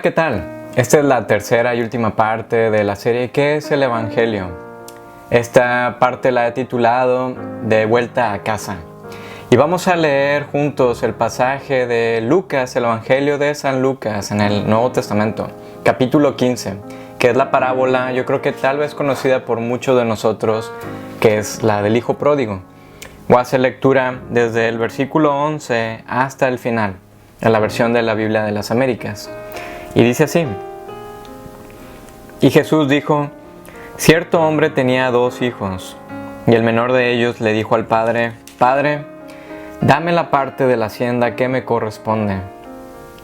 ¿qué tal? Esta es la tercera y última parte de la serie ¿Qué es el Evangelio? Esta parte la he titulado De vuelta a casa. Y vamos a leer juntos el pasaje de Lucas, el Evangelio de San Lucas en el Nuevo Testamento, capítulo 15, que es la parábola, yo creo que tal vez conocida por muchos de nosotros, que es la del Hijo Pródigo. Voy a hacer lectura desde el versículo 11 hasta el final, en la versión de la Biblia de las Américas. Y dice así: Y Jesús dijo: Cierto hombre tenía 2 hijos, y el menor de ellos le dijo al padre: Padre, dame la parte de la hacienda que me corresponde.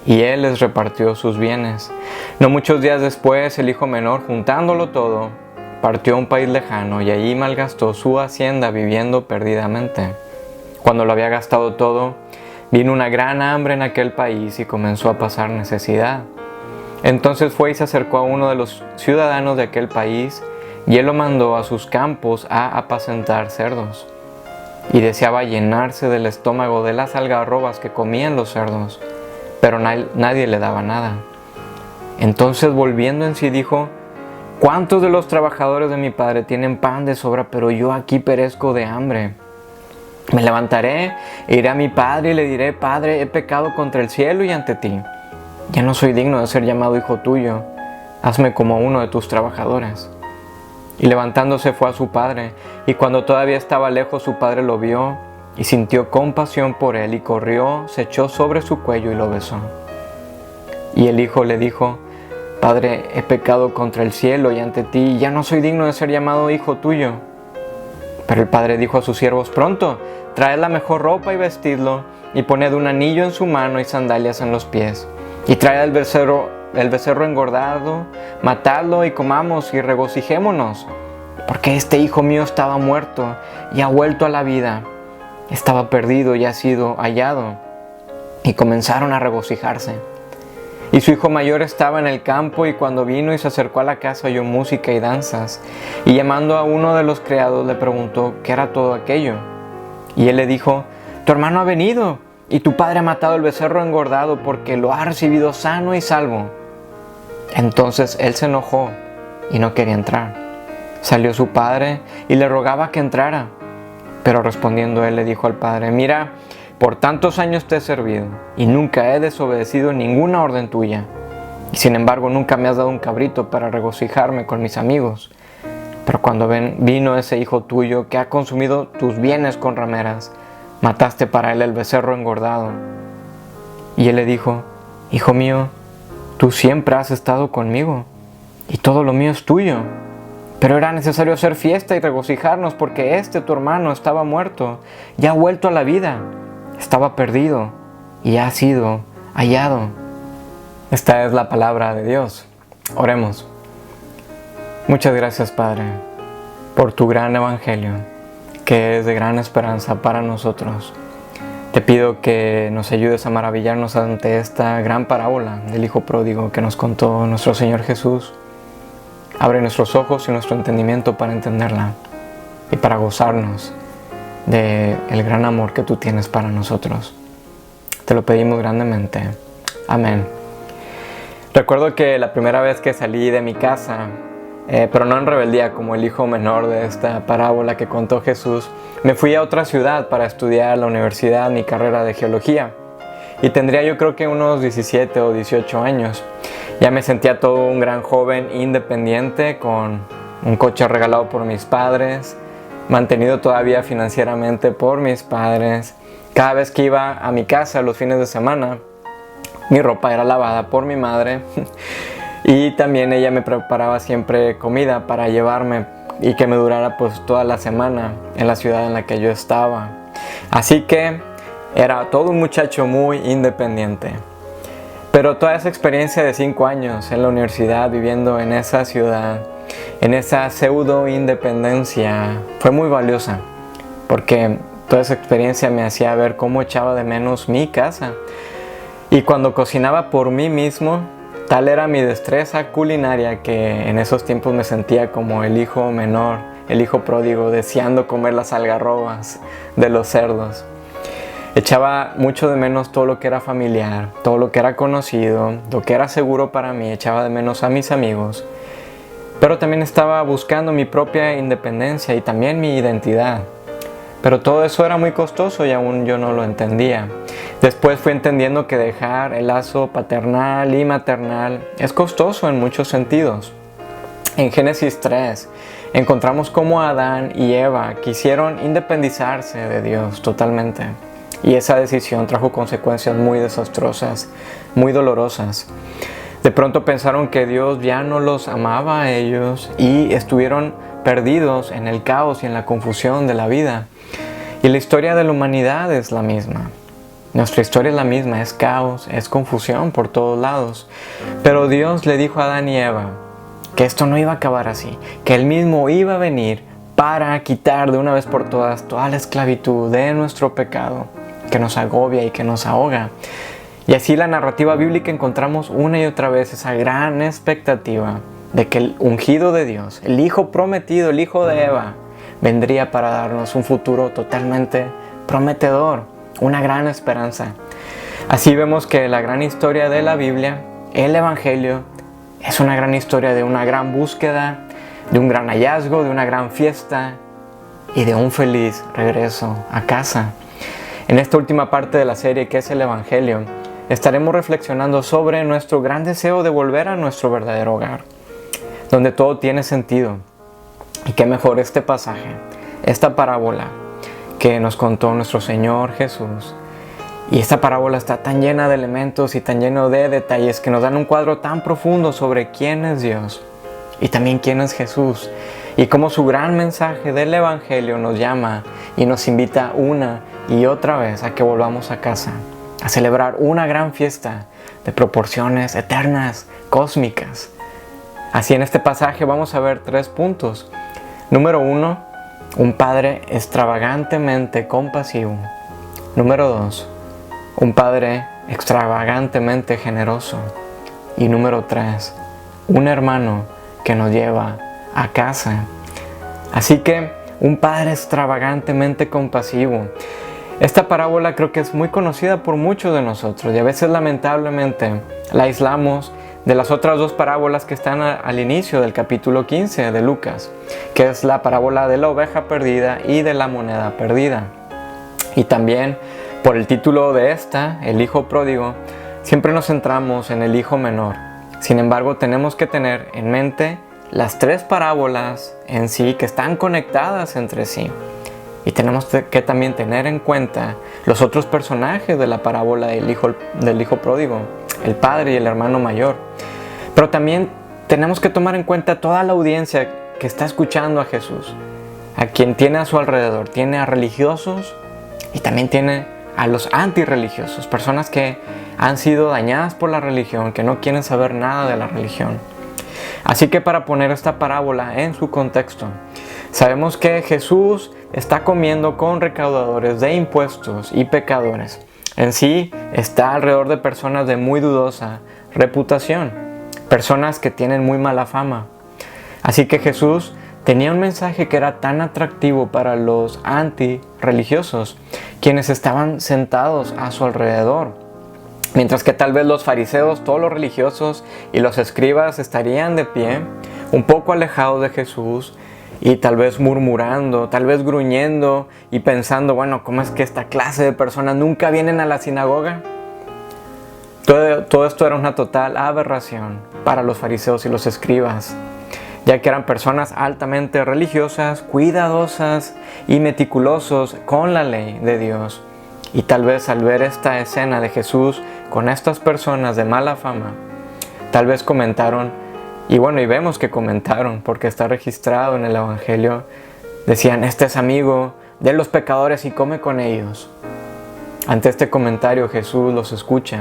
Y él les repartió sus bienes. No muchos días después, el hijo menor, juntándolo todo, partió a un país lejano y allí malgastó su hacienda viviendo perdidamente. Cuando lo había gastado todo, vino una gran hambre en aquel país y comenzó a pasar necesidad. Entonces fue y se acercó a uno de los ciudadanos de aquel país, y él lo mandó a sus campos a apacentar cerdos. Y deseaba llenarse del estómago de las algarrobas que comían los cerdos, pero nadie le daba nada. Entonces, volviendo en sí, dijo: ¿Cuántos de los trabajadores de mi padre tienen pan de sobra, pero yo aquí perezco de hambre? Me levantaré e iré a mi padre y le diré: Padre, he pecado contra el cielo y ante ti. Ya no soy digno de ser llamado hijo tuyo. Hazme como uno de tus trabajadores. Y levantándose fue a su padre, y cuando todavía estaba lejos, su padre lo vio y sintió compasión por él, y corrió, se echó sobre su cuello y lo besó. Y el hijo le dijo: Padre, he pecado contra el cielo y ante ti, y ya no soy digno de ser llamado hijo tuyo. Pero el padre dijo a sus siervos: Pronto, traed la mejor ropa y vestidlo, y poned un anillo en su mano y sandalias en los pies. Y traed el becerro engordado, matadlo y comamos y regocijémonos, porque este hijo mío estaba muerto y ha vuelto a la vida, estaba perdido y ha sido hallado. Y comenzaron a regocijarse. Y su hijo mayor estaba en el campo, y cuando vino y se acercó a la casa oyó música y danzas, y llamando a uno de los criados le preguntó qué era todo aquello. Y él le dijo: Tu hermano ha venido, y tu padre ha matado el becerro engordado porque lo ha recibido sano y salvo. Entonces él se enojó y no quería entrar. Salió su padre y le rogaba que entrara. Pero respondiendo él le dijo al padre: Mira, por tantos años te he servido y nunca he desobedecido ninguna orden tuya. Y sin embargo nunca me has dado un cabrito para regocijarme con mis amigos. Pero cuando vino ese hijo tuyo que ha consumido tus bienes con rameras, mataste para él el becerro engordado. Y él le dijo: Hijo mío, tú siempre has estado conmigo, y todo lo mío es tuyo. Pero era necesario hacer fiesta y regocijarnos, porque tu hermano, estaba muerto, y ha vuelto a la vida. Estaba perdido, y ha sido hallado. Esta es la palabra de Dios. Oremos. Muchas gracias, Padre, por tu gran evangelio, que es de gran esperanza para nosotros. Te pido que nos ayudes a maravillarnos ante esta gran parábola del Hijo Pródigo que nos contó nuestro Señor Jesús. Abre nuestros ojos y nuestro entendimiento para entenderla y para gozarnos del gran amor que tú tienes para nosotros. Te lo pedimos grandemente. Amén. Recuerdo que la primera vez que salí de mi casa, pero no en rebeldía como el hijo menor de esta parábola que contó Jesús, me fui a otra ciudad para estudiar a la universidad mi carrera de geología. Y tendría yo creo que unos 17 o 18 años. Ya me sentía todo un gran joven independiente, con un coche regalado por mis padres, mantenido todavía financieramente por mis padres. Cada vez que iba a mi casa los fines de semana, mi ropa era lavada por mi madre. Y también ella me preparaba siempre comida para llevarme y que me durara pues toda la semana en la ciudad en la que yo estaba. Así que era todo un muchacho muy independiente. Pero toda esa experiencia de 5 años en la universidad, viviendo en esa ciudad, en esa pseudo independencia, fue muy valiosa, porque toda esa experiencia me hacía ver cómo echaba de menos mi casa. Y cuando cocinaba por mí mismo, tal era mi destreza culinaria que en esos tiempos me sentía como el hijo menor, el hijo pródigo, deseando comer las algarrobas de los cerdos. Echaba mucho de menos todo lo que era familiar, todo lo que era conocido, lo que era seguro para mí. Echaba de menos a mis amigos. Pero también estaba buscando mi propia independencia y también mi identidad. Pero todo eso era muy costoso y aún yo no lo entendía. Después fui entendiendo que dejar el lazo paternal y maternal es costoso en muchos sentidos. En Génesis 3 encontramos cómo Adán y Eva quisieron independizarse de Dios totalmente. Y esa decisión trajo consecuencias muy desastrosas, muy dolorosas. De pronto pensaron que Dios ya no los amaba a ellos y estuvieron perdidos en el caos y en la confusión de la vida. Y la historia de la humanidad es la misma. Nuestra historia es la misma, es caos, es confusión por todos lados. Pero Dios le dijo a Adán y Eva que esto no iba a acabar así, que Él mismo iba a venir para quitar de una vez por todas toda la esclavitud de nuestro pecado que nos agobia y que nos ahoga. Y así en la narrativa bíblica encontramos una y otra vez esa gran expectativa de que el ungido de Dios, el Hijo prometido, el Hijo de Eva, vendría para darnos un futuro totalmente prometedor, una gran esperanza. Así vemos que la gran historia de la Biblia, el Evangelio, es una gran historia de una gran búsqueda, de un gran hallazgo, de una gran fiesta y de un feliz regreso a casa. En esta última parte de la serie, que es el Evangelio, estaremos reflexionando sobre nuestro gran deseo de volver a nuestro verdadero hogar, donde todo tiene sentido. Y qué mejor este pasaje, esta parábola que nos contó nuestro Señor Jesús. Y esta parábola está tan llena de elementos y tan lleno de detalles que nos dan un cuadro tan profundo sobre quién es Dios y también quién es Jesús. Y cómo su gran mensaje del Evangelio nos llama y nos invita una y otra vez a que volvamos a casa, a celebrar una gran fiesta de proporciones eternas, cósmicas. Así en este pasaje vamos a ver 3 puntos. Número 1, un padre extravagantemente compasivo. Número 2, un padre extravagantemente generoso. Y número 3, un hermano que nos lleva a casa. Así que un padre extravagantemente compasivo. Esta parábola creo que es muy conocida por muchos de nosotros y a veces lamentablemente la aislamos de las otras 2 parábolas que están al inicio del capítulo 15 de Lucas, que es la parábola de la oveja perdida y de la moneda perdida. Y también por el título de esta, el hijo pródigo, siempre nos centramos en el hijo menor. Sin embargo, tenemos que tener en mente las 3 parábolas en sí que están conectadas entre sí. Y tenemos que también tener en cuenta los otros personajes de la parábola del hijo pródigo, el padre y el hermano mayor. Pero también tenemos que tomar en cuenta toda la audiencia que está escuchando a Jesús, a quien tiene a su alrededor. Tiene a religiosos y también tiene a los antirreligiosos, personas que han sido dañadas por la religión, que no quieren saber nada de la religión. Así que para poner esta parábola en su contexto, sabemos que Jesús está comiendo con recaudadores de impuestos y pecadores. En sí está alrededor de personas de muy dudosa reputación, personas que tienen muy mala fama. Así que Jesús tenía un mensaje que era tan atractivo para los antirreligiosos, quienes estaban sentados a su alrededor. Mientras que tal vez los fariseos, todos los religiosos y los escribas estarían de pie, un poco alejados de Jesús y tal vez murmurando, tal vez gruñendo y pensando, bueno, ¿cómo es que esta clase de personas nunca vienen a la sinagoga? Todo esto era una total aberración para los fariseos y los escribas, ya que eran personas altamente religiosas, cuidadosas y meticulosos con la ley de Dios. Y tal vez al ver esta escena de Jesús con estas personas de mala fama, tal vez comentaron, y vemos que comentaron, porque está registrado en el Evangelio, decían, este es amigo de los pecadores y come con ellos. Ante este comentario Jesús los escucha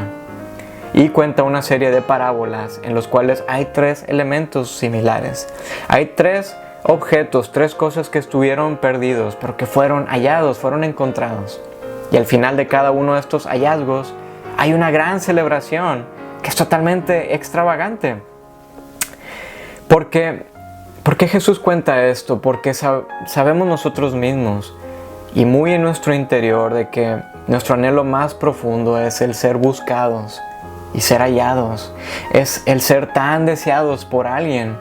y cuenta una serie de parábolas en los cuales hay 3 elementos similares. Hay 3 objetos, 3 cosas que estuvieron perdidos, pero que fueron hallados, fueron encontrados. Y al final de cada uno de estos hallazgos hay una gran celebración que es totalmente extravagante. ¿Por qué Jesús cuenta esto? Porque sabemos nosotros mismos y muy en nuestro interior de que nuestro anhelo más profundo es el ser buscados y ser hallados. Es el ser tan deseados por alguien.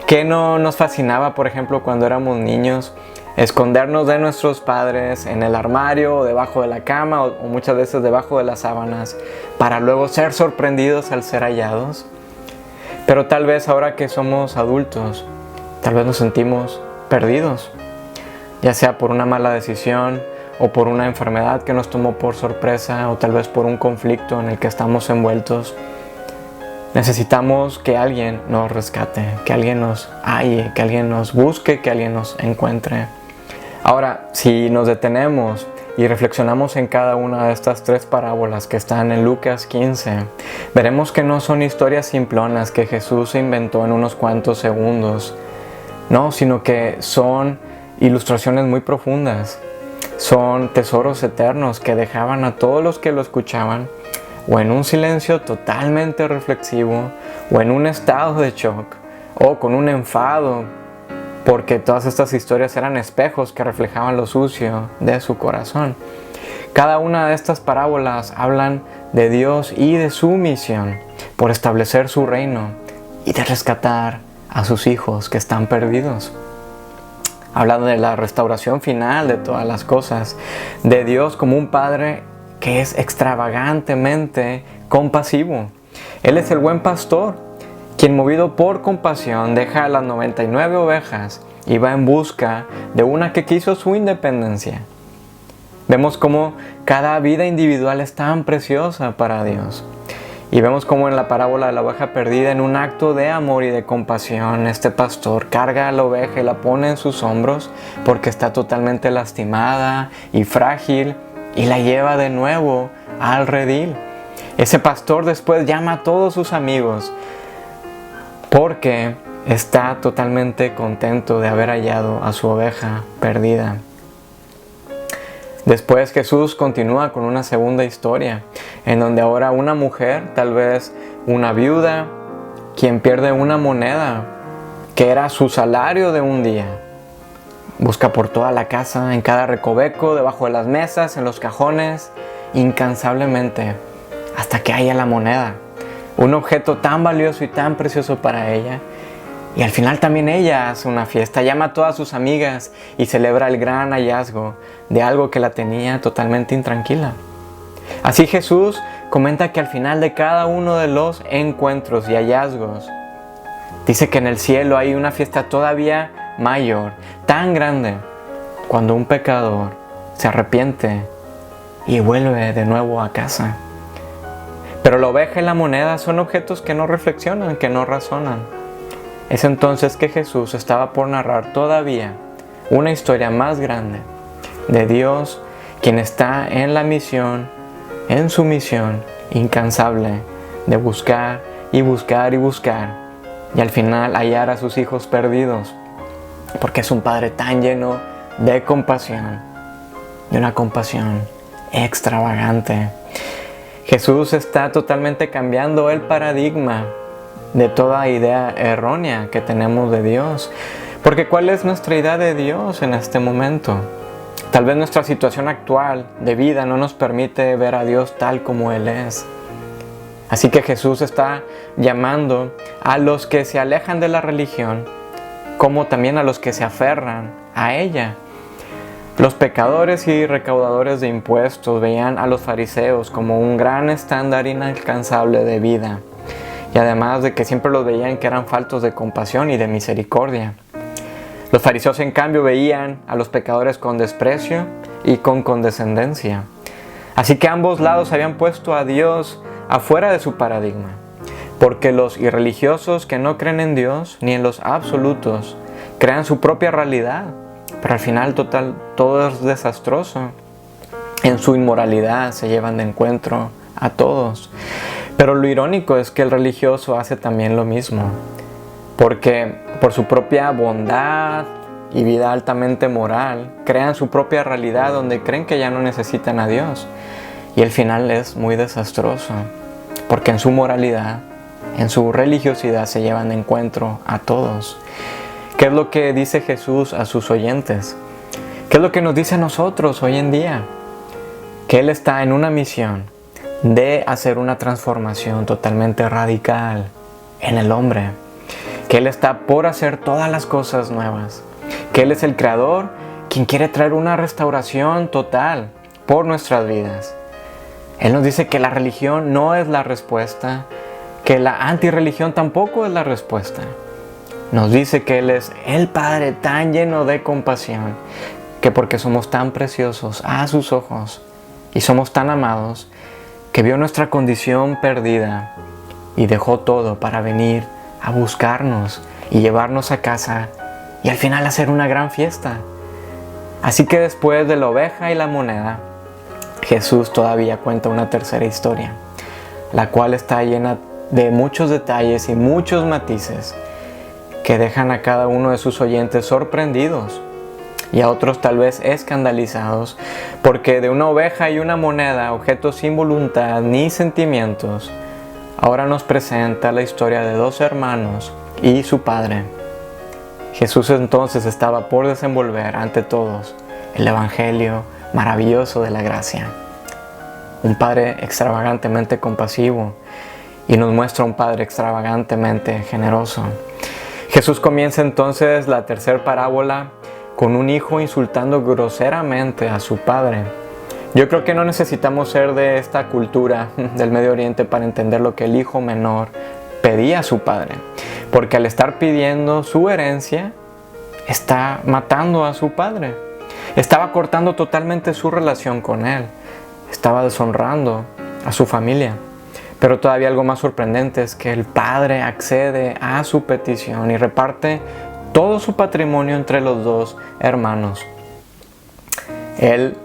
¿Qué no nos fascinaba, por ejemplo, cuando éramos niños? Escondernos de nuestros padres en el armario o debajo de la cama o muchas veces debajo de las sábanas para luego ser sorprendidos al ser hallados. Pero tal vez ahora que somos adultos, tal vez nos sentimos perdidos, ya sea por una mala decisión o por una enfermedad que nos tomó por sorpresa o tal vez por un conflicto en el que estamos envueltos. Necesitamos que alguien nos rescate, que alguien nos halle, que alguien nos busque, que alguien nos encuentre. Ahora, si nos detenemos y reflexionamos en cada una de estas 3 parábolas que están en Lucas 15, veremos que no son historias simplonas que Jesús inventó en unos cuantos segundos, no, sino que son ilustraciones muy profundas. Son tesoros eternos que dejaban a todos los que lo escuchaban o en un silencio totalmente reflexivo o en un estado de shock o con un enfado, porque todas estas historias eran espejos que reflejaban lo sucio de su corazón. Cada una de estas parábolas hablan de Dios y de su misión por establecer su reino y de rescatar a sus hijos que están perdidos. Habla de la restauración final de todas las cosas, de Dios como un Padre que es extravagantemente compasivo. Él es el buen pastor, quien movido por compasión deja a las 99 ovejas y va en busca de una que quiso su independencia. Vemos cómo cada vida individual es tan preciosa para Dios. Y vemos cómo en la parábola de la oveja perdida, en un acto de amor y de compasión, este pastor carga a la oveja y la pone en sus hombros porque está totalmente lastimada y frágil y la lleva de nuevo al redil. Ese pastor después llama a todos sus amigos porque está totalmente contento de haber hallado a su oveja perdida. Después Jesús continúa con una segunda historia, en donde ahora una mujer, tal vez una viuda, quien pierde una moneda, que era su salario de un día, busca por toda la casa, en cada recoveco, debajo de las mesas, en los cajones, incansablemente, hasta que haya la moneda, un objeto tan valioso y tan precioso para ella. Y al final también ella hace una fiesta, llama a todas sus amigas y celebra el gran hallazgo de algo que la tenía totalmente intranquila. Así Jesús comenta que al final de cada uno de los encuentros y hallazgos, dice que en el cielo hay una fiesta todavía mayor, tan grande, cuando un pecador se arrepiente y vuelve de nuevo a casa. Pero la oveja y la moneda son objetos que no reflexionan, que no razonan. Es entonces que Jesús estaba por narrar todavía una historia más grande de Dios, quien está en la misión, en su misión incansable de buscar y buscar y buscar y al final hallar a sus hijos perdidos, porque es un Padre tan lleno de compasión, de una compasión extravagante. Jesús está totalmente cambiando el paradigma de toda idea errónea que tenemos de Dios. Porque ¿cuál es nuestra idea de Dios en este momento? Tal vez nuestra situación actual de vida no nos permite ver a Dios tal como Él es. Así que Jesús está llamando a los que se alejan de la religión, como también a los que se aferran a ella. Los pecadores y recaudadores de impuestos veían a los fariseos como un gran estándar inalcanzable de vida. Y además de que siempre los veían que eran faltos de compasión y de misericordia. Los fariseos en cambio veían a los pecadores con desprecio y con condescendencia. Así que ambos lados habían puesto a Dios afuera de su paradigma. Porque los irreligiosos que no creen en Dios ni en los absolutos crean su propia realidad. Pero al final todo es desastroso. En su inmoralidad se llevan de encuentro a todos. Pero lo irónico es que el religioso hace también lo mismo, porque por su propia bondad y vida altamente moral, crean su propia realidad donde creen que ya no necesitan a Dios. Y el final es muy desastroso, porque en su moralidad, en su religiosidad se llevan de encuentro a todos. ¿Qué es lo que dice Jesús a sus oyentes? ¿Qué es lo que nos dice a nosotros hoy en día? que Él está en una misión de hacer una transformación totalmente radical en el hombre, que Él está por hacer todas las cosas nuevas, que Él es el Creador, quien quiere traer una restauración total por nuestras vidas. Él nos dice que la religión no es la respuesta, que la antirreligión tampoco es la respuesta. Nos dice que Él es el Padre tan lleno de compasión, que porque somos tan preciosos a sus ojos y somos tan amados, que vio nuestra condición perdida y dejó todo para venir a buscarnos y llevarnos a casa y al final hacer una gran fiesta. Así que después de la oveja y la moneda, Jesús todavía cuenta una tercera historia, la cual está llena de muchos detalles y muchos matices que dejan a cada uno de sus oyentes sorprendidos y a otros tal vez escandalizados, porque de una oveja y una moneda, objetos sin voluntad ni sentimientos, ahora nos presenta la historia de dos hermanos y su padre. Jesús entonces estaba por desenvolver ante todos el evangelio maravilloso de la gracia. Un Padre extravagantemente compasivo y nos muestra un Padre extravagantemente generoso. Jesús comienza entonces la tercera parábola con un hijo insultando groseramente a su padre. Yo creo que no necesitamos ser de esta cultura del Medio Oriente para entender lo que el hijo menor pedía a su padre, porque al estar pidiendo su herencia, está matando a su padre. Estaba cortando totalmente su relación con él. Estaba deshonrando a su familia. Pero todavía algo más sorprendente es que el padre accede a su petición y reparte todo su patrimonio entre los dos hermanos. Él,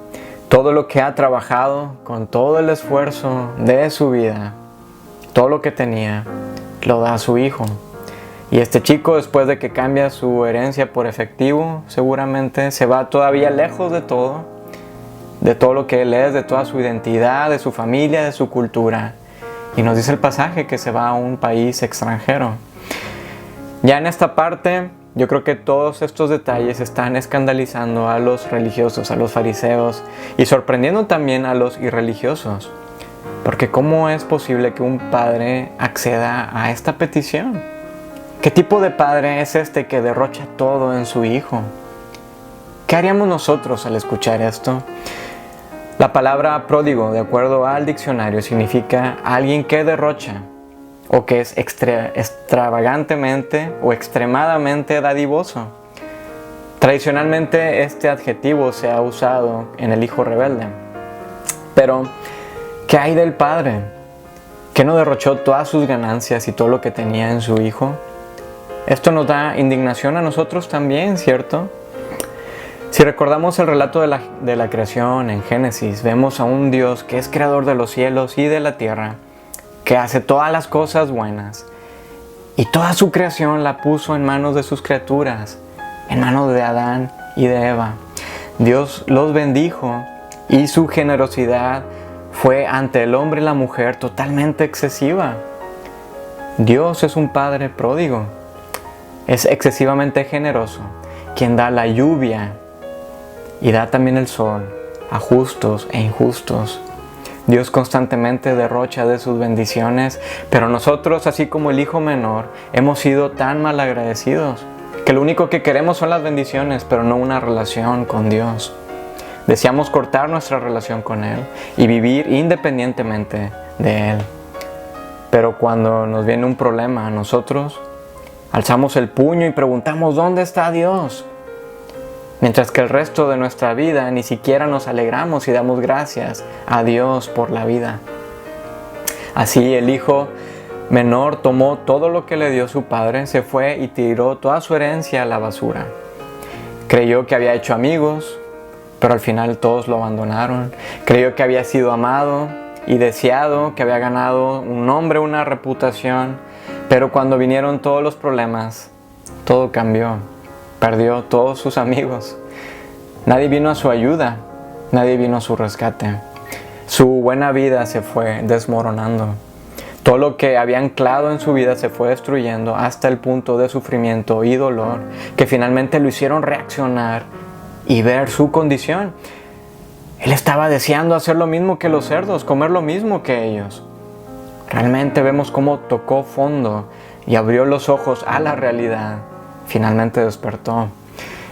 todo lo que ha trabajado con todo el esfuerzo de su vida, todo lo que tenía, lo da a su hijo. Y este chico, después de que cambia su herencia por efectivo, seguramente se va todavía lejos de todo lo que él es, de toda su identidad, de su familia, de su cultura. Y nos dice el pasaje que se va a un país extranjero. Ya en esta parte, yo creo que todos estos detalles están escandalizando a los religiosos, a los fariseos, y sorprendiendo también a los irreligiosos. Porque ¿cómo es posible que un padre acceda a esta petición? ¿Qué tipo de padre es este que derrocha todo en su hijo? ¿Qué haríamos nosotros al escuchar esto? La palabra pródigo, de acuerdo al diccionario, significa alguien que derrocha o que es extravagantemente o extremadamente dadivoso. Tradicionalmente este adjetivo se ha usado en el hijo rebelde. Pero, ¿qué hay del padre que no derrochó todas sus ganancias y todo lo que tenía en su hijo? Esto nos da indignación a nosotros también, ¿cierto? Si recordamos el relato de la creación en Génesis, vemos a un Dios que es creador de los cielos y de la tierra, que hace todas las cosas buenas, y toda su creación la puso en manos de sus criaturas, en manos de Adán y de Eva. Dios los bendijo y su generosidad fue ante el hombre y la mujer totalmente excesiva. Dios es un Padre pródigo. Es excesivamente generoso, quien da la lluvia y da también el sol a justos e injustos. Dios constantemente derrocha de sus bendiciones, pero nosotros, así como el hijo menor, hemos sido tan malagradecidos que lo único que queremos son las bendiciones, pero no una relación con Dios. Deseamos cortar nuestra relación con Él y vivir independientemente de Él. Pero cuando nos viene un problema a nosotros, alzamos el puño y preguntamos ¿dónde está Dios? Mientras que el resto de nuestra vida ni siquiera nos alegramos y damos gracias a Dios por la vida. Así el hijo menor tomó todo lo que le dio su padre, se fue y tiró toda su herencia a la basura. Creyó que había hecho amigos, pero al final todos lo abandonaron. Creyó que había sido amado y deseado, que había ganado un nombre, una reputación, pero cuando vinieron todos los problemas, todo cambió. Perdió todos sus amigos. Nadie vino a su ayuda, nadie vino a su rescate. Su buena vida se fue desmoronando. Todo lo que había anclado en su vida se fue destruyendo hasta el punto de sufrimiento y dolor que finalmente lo hicieron reaccionar y ver su condición. Él estaba deseando hacer lo mismo que los cerdos, comer lo mismo que ellos. Realmente vemos cómo tocó fondo y abrió los ojos a la realidad. Finalmente despertó.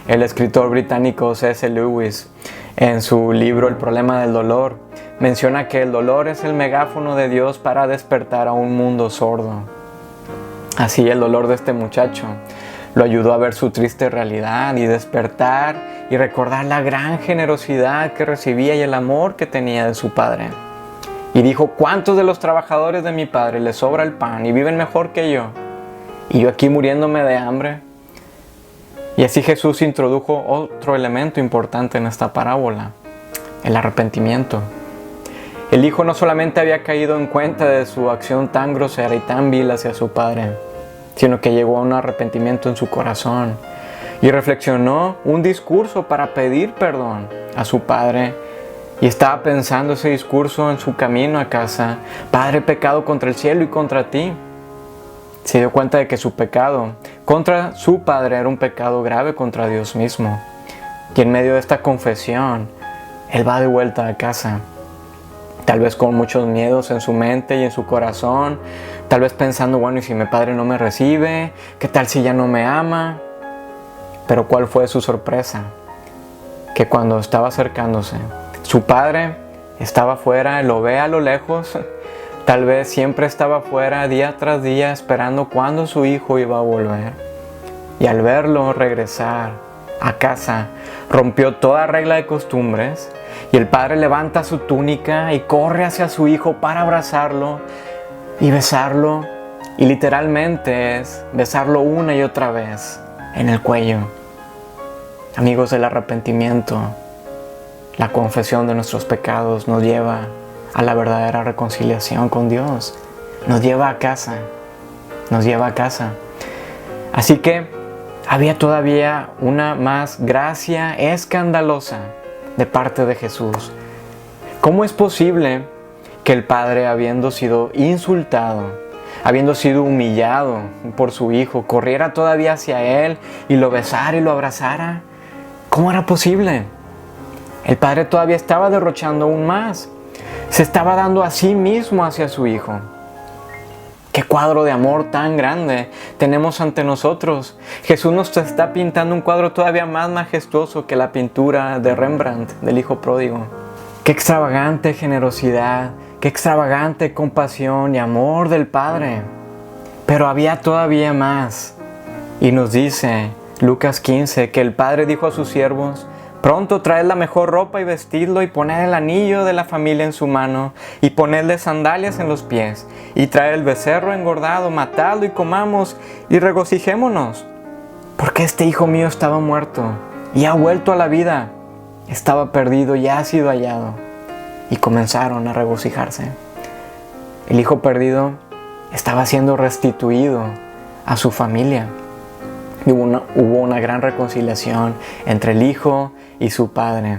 El escritor británico C.S. Lewis, en su libro El problema del dolor, menciona que el dolor es el megáfono de Dios para despertar a un mundo sordo. Así el dolor de este muchacho lo ayudó a ver su triste realidad y despertar y recordar la gran generosidad que recibía y el amor que tenía de su padre. Y dijo: ¿cuántos de los trabajadores de mi padre les sobra el pan y viven mejor que yo? Y yo aquí muriéndome de hambre. Y así Jesús introdujo otro elemento importante en esta parábola: el arrepentimiento. El hijo no solamente había caído en cuenta de su acción tan grosera y tan vil hacia su padre, sino que llegó a un arrepentimiento en su corazón y reflexionó un discurso para pedir perdón a su padre. Y estaba pensando ese discurso en su camino a casa: Padre, he pecado contra el cielo y contra ti. Se dio cuenta de que su pecado contra su padre era un pecado grave contra Dios mismo. Y en medio de esta confesión, él va de vuelta a casa. Tal vez con muchos miedos en su mente y en su corazón. Tal vez pensando: bueno, ¿y si mi padre no me recibe? ¿Qué tal si ya no me ama? Pero ¿cuál fue su sorpresa? Que cuando estaba acercándose, su padre estaba afuera, lo ve a lo lejos. Tal vez siempre estaba afuera día tras día esperando cuándo su hijo iba a volver. Y al verlo regresar a casa, rompió toda regla de costumbres. Y el padre levanta su túnica y corre hacia su hijo para abrazarlo y besarlo. Y literalmente es besarlo una y otra vez en el cuello. Amigos, el arrepentimiento, la confesión de nuestros pecados nos lleva a la verdadera reconciliación con Dios. Nos lleva a casa. Nos lleva a casa. Así que había todavía una más gracia escandalosa de parte de Jesús. ¿Cómo es posible que el padre, habiendo sido insultado, habiendo sido humillado por su hijo, corriera todavía hacia él y lo besara y lo abrazara? ¿Cómo era posible? El padre todavía estaba derrochando aún más. Se estaba dando a sí mismo hacia su hijo. ¡Qué cuadro de amor tan grande tenemos ante nosotros! Jesús nos está pintando un cuadro todavía más majestuoso que la pintura de Rembrandt del hijo pródigo. ¡Qué extravagante generosidad! ¡Qué extravagante compasión y amor del Padre! Pero había todavía más. Y nos dice Lucas 15 que el Padre dijo a sus siervos: pronto traed la mejor ropa y vestidlo, y poned el anillo de la familia en su mano, y ponedle sandalias en los pies, y traed el becerro engordado, matadlo y comamos, y regocijémonos. Porque este hijo mío estaba muerto, y ha vuelto a la vida. Estaba perdido y ha sido hallado. Y comenzaron a regocijarse. El hijo perdido estaba siendo restituido a su familia. Y hubo una gran reconciliación entre el hijo y su padre.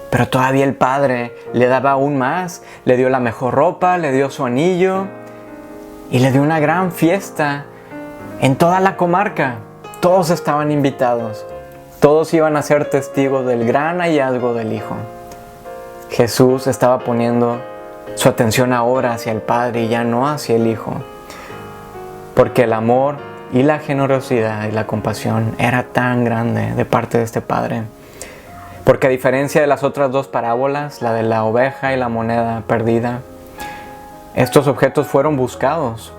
Pero todavía el padre le daba aún más. Le dio la mejor ropa, le dio su anillo y le dio una gran fiesta en toda la comarca. Todos estaban invitados. Todos iban a ser testigos del gran hallazgo del hijo. Jesús estaba poniendo su atención ahora hacia el padre y ya no hacia el hijo. Porque el amor y la generosidad y la compasión era tan grande de parte de este padre. Porque a diferencia de las otras dos parábolas, la de la oveja y la moneda perdida, estos objetos fueron buscados.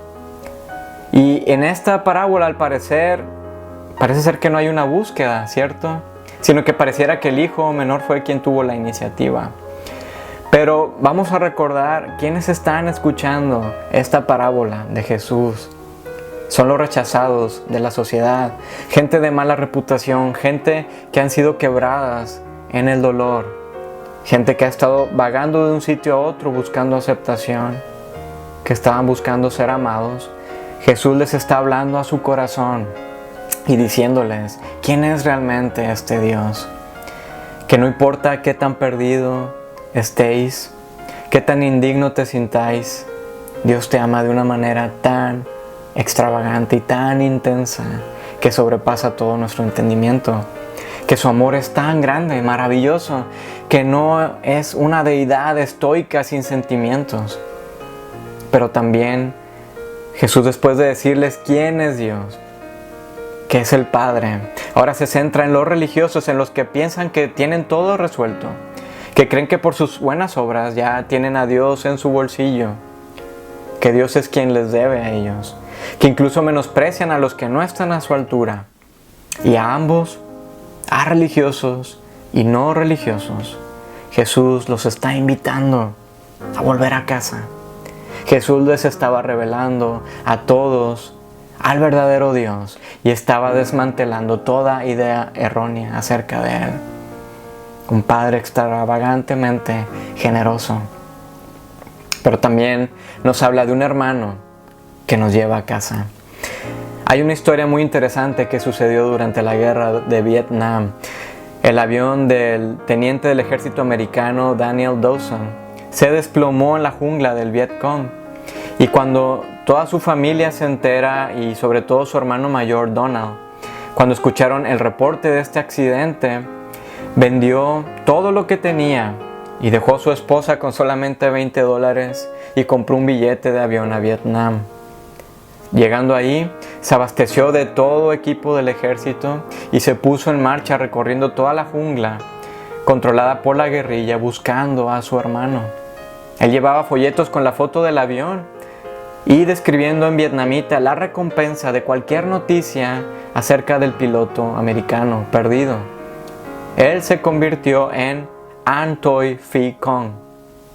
Y en esta parábola, al parecer, parece ser que no hay una búsqueda, ¿cierto? Sino que pareciera que el hijo menor fue quien tuvo la iniciativa. Pero vamos a recordar quiénes están escuchando esta parábola de Jesús. Son los rechazados de la sociedad, gente de mala reputación, gente que han sido quebradas en el dolor, gente que ha estado vagando de un sitio a otro buscando aceptación, que estaban buscando ser amados. Jesús les está hablando a su corazón y diciéndoles quién es realmente este Dios. Que no importa qué tan perdido estéis, qué tan indigno te sintáis, Dios te ama de una manera tan extravagante y tan intensa que sobrepasa todo nuestro entendimiento. que su amor es tan grande, maravilloso, que no es una deidad estoica sin sentimientos. Pero también Jesús, después de decirles quién es Dios, que es el Padre, ahora se centra en los religiosos, en los que piensan que tienen todo resuelto, que creen que por sus buenas obras ya tienen a Dios en su bolsillo, que Dios es quien les debe a ellos, que incluso menosprecian a los que no están a su altura. Y a ambos, a religiosos y no religiosos, Jesús los está invitando a volver a casa. Jesús les estaba revelando a todos al verdadero Dios y estaba desmantelando toda idea errónea acerca de Él. Un Padre extravagantemente generoso. Pero también nos habla de un hermano que nos lleva a casa. Hay una historia muy interesante que sucedió durante la guerra de Vietnam. El avión del teniente del ejército americano Daniel Dawson se desplomó en la jungla del Vietcong. Y cuando toda su familia se entera, y sobre todo su hermano mayor Donald, cuando escucharon el reporte de este accidente, vendió todo lo que tenía y dejó a su esposa con solamente $20 y compró un billete de avión a Vietnam. Llegando ahí, se abasteció de todo equipo del ejército y se puso en marcha recorriendo toda la jungla, controlada por la guerrilla, buscando a su hermano. Él llevaba folletos con la foto del avión y describiendo en vietnamita la recompensa de cualquier noticia acerca del piloto americano perdido. Él se convirtió en An Toi Phi Kong,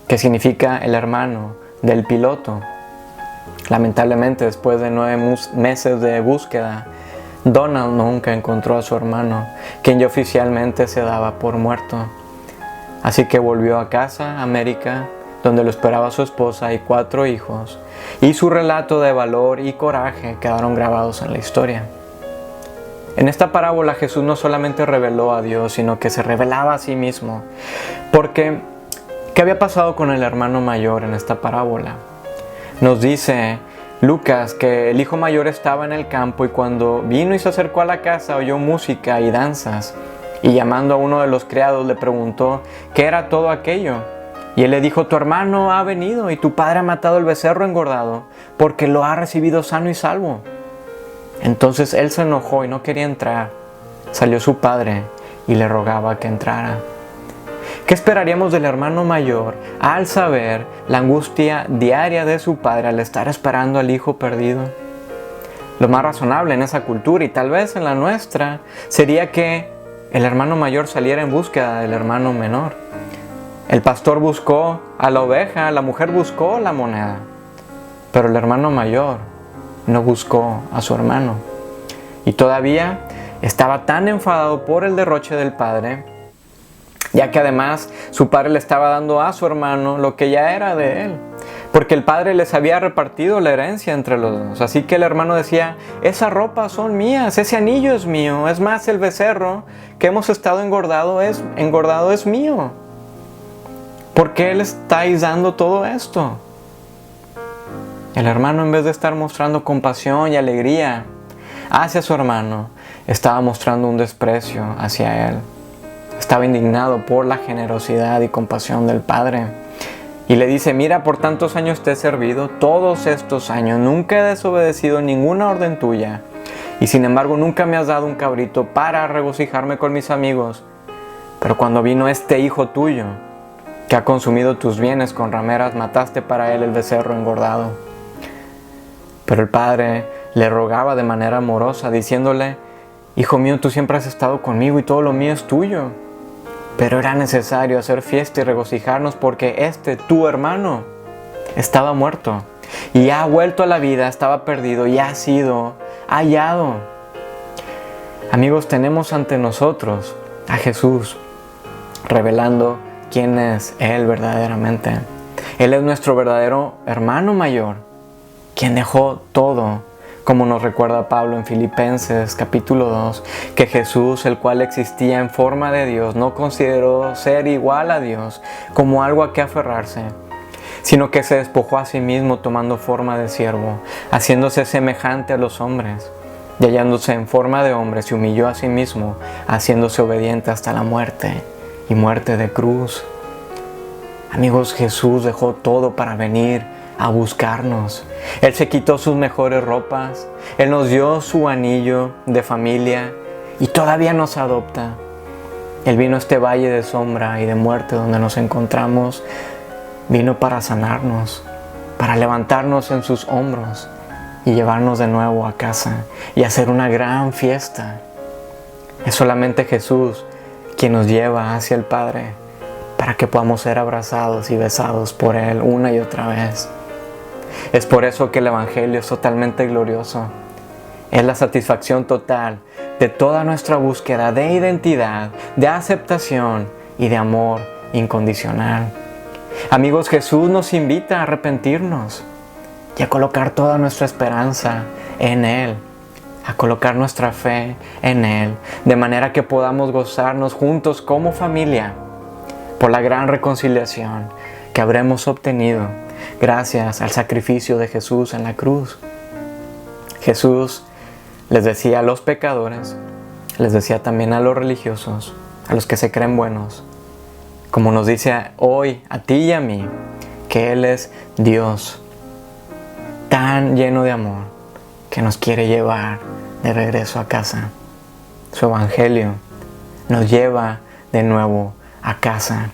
que significa el hermano del piloto. Lamentablemente, después de 9 meses de búsqueda, Donald nunca encontró a su hermano, quien ya oficialmente se daba por muerto. Así que volvió a casa, a América, donde lo esperaba su esposa y 4 hijos, y su relato de valor y coraje quedaron grabados en la historia. En esta parábola Jesús no solamente reveló a Dios, sino que se revelaba a sí mismo. Porque, ¿qué había pasado con el hermano mayor en esta parábola? Nos dice Lucas que el hijo mayor estaba en el campo y cuando vino y se acercó a la casa oyó música y danzas. Y llamando a uno de los criados le preguntó qué era todo aquello. Y él le dijo: tu hermano ha venido y tu padre ha matado el becerro engordado porque lo ha recibido sano y salvo. Entonces él se enojó y no quería entrar. Salió su padre y le rogaba que entrara. ¿Qué esperaríamos del hermano mayor al saber la angustia diaria de su padre al estar esperando al hijo perdido? Lo más razonable en esa cultura y tal vez en la nuestra sería que el hermano mayor saliera en búsqueda del hermano menor. El pastor buscó a la oveja, la mujer buscó la moneda, pero el hermano mayor no buscó a su hermano. Y todavía estaba tan enfadado por el derroche del padre, ya que además su padre le estaba dando a su hermano lo que ya era de él, porque el padre les había repartido la herencia entre los dos. Así que el hermano decía: esas ropas son mías, ese anillo es mío, es más, el becerro que hemos estado engordado es mío. ¿Por qué le estáis dando todo esto? El hermano, en vez de estar mostrando compasión y alegría hacia su hermano, estaba mostrando un desprecio hacia él. Estaba indignado por la generosidad y compasión del padre. Y le dice: mira, por tantos años te he servido, todos estos años, nunca he desobedecido ninguna orden tuya. Y sin embargo nunca me has dado un cabrito para regocijarme con mis amigos. Pero cuando vino este hijo tuyo, que ha consumido tus bienes con rameras, mataste para él el becerro engordado. Pero el padre le rogaba de manera amorosa, diciéndole: hijo mío, tú siempre has estado conmigo y todo lo mío es tuyo. Pero era necesario hacer fiesta y regocijarnos porque tu hermano, estaba muerto y ha vuelto a la vida, estaba perdido y ha sido hallado. Amigos, tenemos ante nosotros a Jesús revelando quién es Él verdaderamente. Él es nuestro verdadero hermano mayor, quien dejó todo, como nos recuerda Pablo en Filipenses capítulo 2, que Jesús, el cual existía en forma de Dios, no consideró ser igual a Dios como algo a que aferrarse, sino que se despojó a sí mismo tomando forma de siervo, haciéndose semejante a los hombres. y hallándose en forma de hombre, se humilló a sí mismo, haciéndose obediente hasta la muerte y muerte de cruz. Amigos, Jesús dejó todo para venir a buscarnos. Él se quitó sus mejores ropas, Él nos dio su anillo de familia y todavía nos adopta. Él vino a este valle de sombra y de muerte donde nos encontramos, vino para sanarnos, para levantarnos en sus hombros y llevarnos de nuevo a casa y hacer una gran fiesta. Es solamente Jesús quien nos lleva hacia el Padre para que podamos ser abrazados y besados por Él una y otra vez. Es por eso que el Evangelio es totalmente glorioso. Es la satisfacción total de toda nuestra búsqueda de identidad, de aceptación y de amor incondicional. Amigos, Jesús nos invita a arrepentirnos y a colocar toda nuestra esperanza en Él, a colocar nuestra fe en Él, de manera que podamos gozarnos juntos como familia por la gran reconciliación que habremos obtenido gracias al sacrificio de Jesús en la cruz. Jesús les decía a los pecadores, les decía también a los religiosos, a los que se creen buenos, como nos dice hoy a ti y a mí, que Él es Dios, tan lleno de amor, que nos quiere llevar de regreso a casa. Su Evangelio nos lleva de nuevo a casa.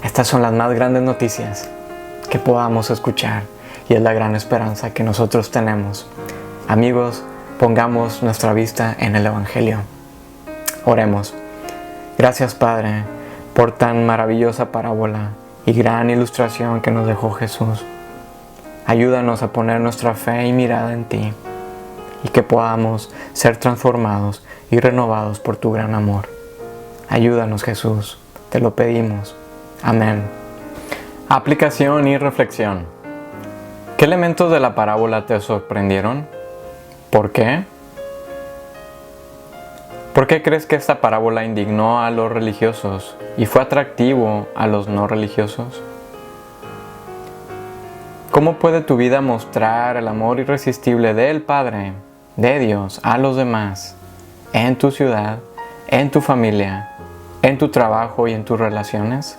Estas son las más grandes noticias que podamos escuchar y es la gran esperanza que nosotros tenemos. Amigos, pongamos nuestra vista en el Evangelio. Oremos. Gracias, Padre, por tan maravillosa parábola y gran ilustración que nos dejó Jesús. Ayúdanos a poner nuestra fe y mirada en ti y que podamos ser transformados y renovados por tu gran amor. Ayúdanos, Jesús, te lo pedimos. Amén. Aplicación y reflexión. ¿Qué elementos de la parábola te sorprendieron? ¿Por qué? ¿Por qué crees que esta parábola indignó a los religiosos y fue atractivo a los no religiosos? ¿Cómo puede tu vida mostrar el amor irresistible del Padre, de Dios, a los demás, en tu ciudad, en tu familia, en tu trabajo y en tus relaciones?